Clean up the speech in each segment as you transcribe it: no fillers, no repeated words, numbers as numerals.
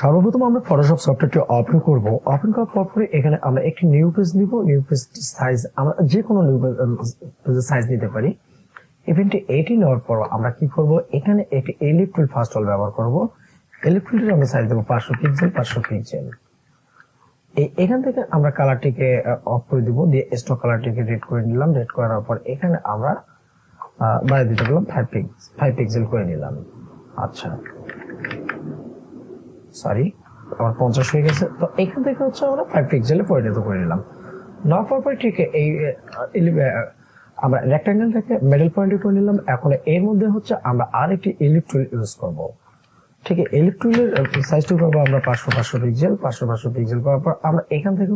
সর্বপ্রথম আমরা ফটোশপ সফটওয়্যারটি ওপেন করব। ওপেন করার পরে এখানে আমরা একটি নিউ পেজ নিব। নিউ পেজ সাইজ আমরা যে কোনো নিউ পেজের সাইজ নিতে পারি। ইভেন্টে 18 নেওয়ার পর আমরা কি করব, এখানে একটি এলিপ টুল ফার্স্ট অল ব্যবহার করব। এলিপ টুলটির আমরা সাইজ দেব 500 পিক্সেল 500 পিক্সেল। এখান থেকে আমরা কালারটিকে অফ করে দিব, দিয়ে স্টক কালারটিকে রেড করে নিলাম। রেড করার পর এখানে আমরা বাড়িয়ে দিতে বললাম 5 পিক্সেল করে নিলাম। আচ্ছা সরি, আমার 50 হয়ে গেছে। তো এখান থেকে হচ্ছে আমরা 5 পিক্সেলে পরিণত করে নিলাম। নেওয়ার পর ঠিক এই আমরা রেক্ট্যাঙ্গেলটাকে মিডল পয়েন্টে করে নিলাম। এখন এর মধ্যে হচ্ছে আমরা আরেকটি এলিপ টুল ইউজ করব। ঠিক আছে, এলিপ টুলের সাইজটা করবো আমরা 500 পিক্সেল 500 পিক্সেল করার পর আমরা এখান থেকে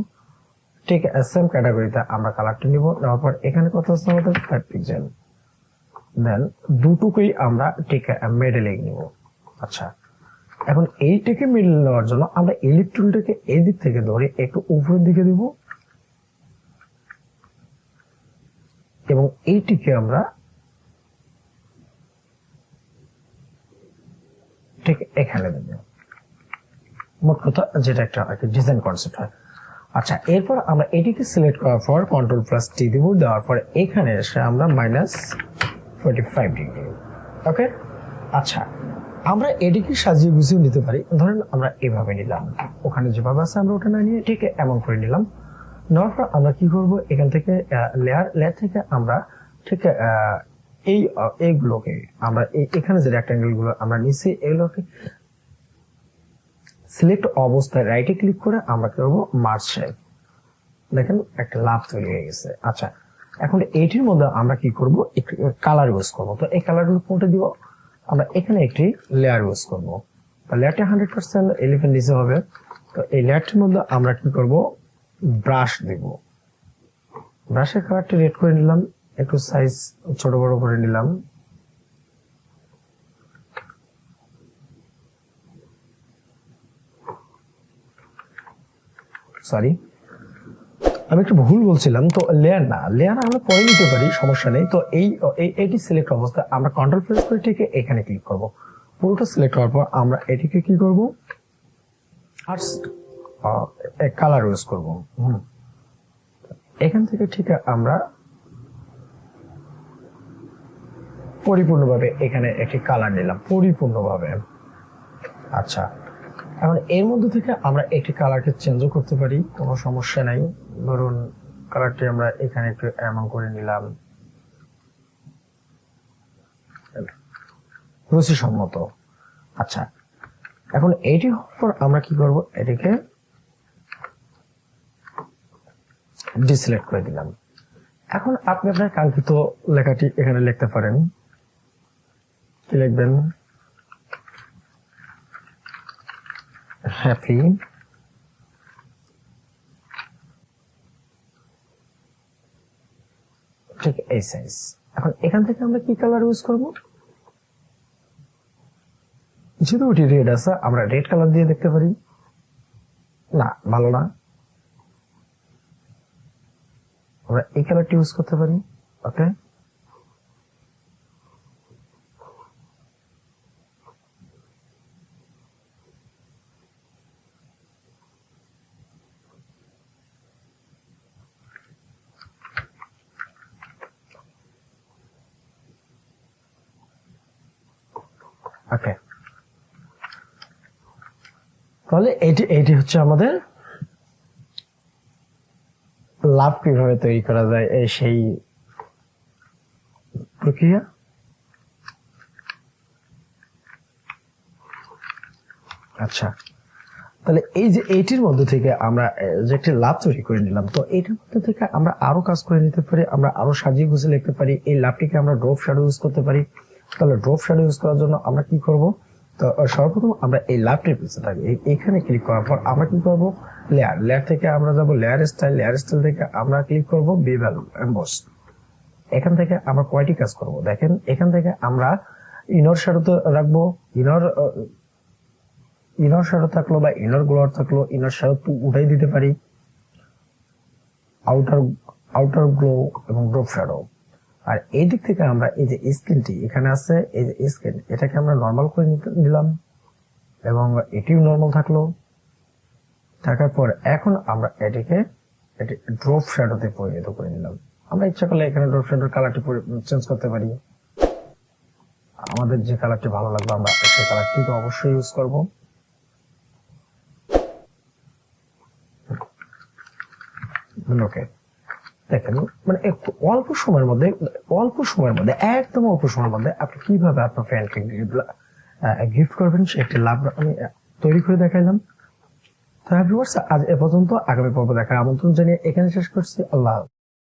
ঠিক সেম ক্যাটাগরিতে আমরা কালারটা নিব। নেওয়ার পর এখানে কত আছে আমাদের 5 পিক্সেল। দেন দুটুকুই আমরা ঠিক মিডলে নিব। আচ্ছা, এখন এইটাকে মিডল নেওয়ার জন্য আমরা এলিপ টুলটাকে এই দিক থেকে ধরে একটু উপরের দিকে দিব এবং এইটিকে আমরা ঠিক এখানে দেব। মোট কথা যেটা একটা ডিজাইন কনসেপ্ট হয়। আচ্ছা, এরপর আমরা এটিকে সিলেক্ট করার পর Ctrl+T দিব। দেওয়ার পর এখানে এসে আমরা -45 ডিগ্রি। ওকে, আচ্ছা আমরা এটিকে সাজিয়ে গুছিয়ে নিতে পারি। ধরেন আমরা এভাবে নিলাম, ওখানে যেভাবে আছে আমরা ওটা না নিয়ে ঠিক এমন করে নিলাম। নেওয়ার পর আমরা কি করব, এখান থেকে লেয়ার থেকে আমরা ঠিক এইগুলোকে আমরা এখানে যে রেক্ট্যাঙ্গেল গুলো আমরা নিচে এগুলোকে সিলেক্ট অবস্থায় রাইটে ক্লিক করে আমরা কি করব, মার্জ শেপ। দেখেন একটা লাভ তৈরি হয়ে গেছে। আচ্ছা, এখন এইটির মধ্যে আমরা কি করব, কালার ইউজ করব। তো এই কালারগুলো কোনটা দিব, আমরা এখানে একটি লেয়ার ইউজ করব। লেয়ারটা 100% এলিফ্যান্ট নিচে হবে। তো এই লেয়ারটির মধ্যে আমরা কি করব, ব্রাশ দেব। ব্রাশের কালারটি রেড করে নিলাম, একটু সাইজ ছোট বড় করে নিলাম। সরি, আমি একটু ভুল বলছিলাম। তো লেয়ার না, লেয়ার আমরা পরে নিতে পারি, সমস্যা নেই। তো এইটি সিলেক্ট অবস্থায় আমরা কন্ট্রোল প্রেস করে ঠিক এখানে ক্লিক করব। পুরোটা সিলেক্ট হওয়ার পর আমরা এটিকে কি করব, ফার্স্ট কালার ইউজ করব। এখান থেকে ঠিক আমরা পরিপূর্ণভাবে এখানে একটি কালার নিলাম, পরিপূর্ণভাবে। আচ্ছা, এখন এর মধ্যে থেকে আমরা একটি কালারকে চেঞ্জও করতে পারি, কোনো সমস্যা নাই। ধরুন কালারটি আমরা এখানে একটু এমন করে নিলাম, রুচিসম্মত। আচ্ছা, এখন এইটি হওয়ার পর আমরা কি করব, এটিকে ডিসিলেক্ট করে দিলাম। এখন আপনি আপনার কাঙ্ক্ষিত লেখাটি এখানে লিখতে পারেন। কি লিখবেন, হ্যাপি ঠিক এই সাইজ। এখন এখান থেকে আমরা কি কালার ইউজ করব, যেহেতু ওটি রেড আছে আমরা রেড কালার দিয়ে দেখতে পারি। না, ভালো না, আমরা এই কালারটি ইউজ করতে পারি। ওকে, ওকে, তাহলে এটি হচ্ছে আমাদের লাভ কিভাবে তৈরি করা যায় এই সেই প্রক্রিয়া। আচ্ছা, তাহলে এই যে এইটির মধ্যে থেকে আমরা যে একটি লাভ তৈরি করে নিলাম, তো এইটার মধ্যে থেকে আমরা আরো কাজ করে নিতে পারি, আমরা আরো সাজিয়ে গুছিয়ে লিখতে পারি। এই লাভটিকে আমরা ড্রপ শ্যাডো ইউজ করতে পারি। তাহলে ড্রপ শ্যাডো ইউজ করার জন্য আমরা কি করব, তো সর্বপ্রথম আমরা এই লাভটির পিছনে থাকবে, এখানে ক্লিক করার পর আমরা কি করব, লেয়ার থেকে আমরা যাব লেয়ার স্টাইল থেকে আমরা ক্লিক করব বেভেল এমবস। এখান থেকে আমরা কয়টি কাজ করব দেখেন, এখান থেকে আমরা ইনার শ্যাডো রাখবো, ইনার শ্যাডো থাকলো বা ইনার গ্লোয়ার থাকলো, ইনার শ্যাডো উঠাই দিতে পারি, আউটার গ্লো এবং ড্রপ শ্যাডো। আর এই দিক থেকে আমরা এই যে স্ক্রিনটি এখানে আছে, এই যে স্ক্রিন, এটাকে আমরা নরমাল করে নিলাম। এবং এটিও নর্মাল থাকলো। থাকার পর এখন আমরা এটি ড্রপ শ্যাডোতে পরিণত করে নিলাম। আমরা ইচ্ছা করলে এখানে ড্রপ শ্যাডোর কালারটি চেঞ্জ করতে পারি। আমাদের যে কালারটি ভালো লাগবে আমরা সেই কালারটি তো অবশ্যই ইউজ করব। ওকে, দেখেন মানে অল্প সময়ের মধ্যে একদম অল্প সময়ের মধ্যে আপনি কিভাবে আপনার ফ্রেন্ডকে গিফট করবেন সে একটি লাভ আমি তৈরি করে দেখাইলাম। তো ভিউয়ার্স, আজ এ পর্যন্ত। আগামী পর্ব দেখার আমন্ত্রণ জানিয়ে এখানে শেষ করছি। আল্লাহ।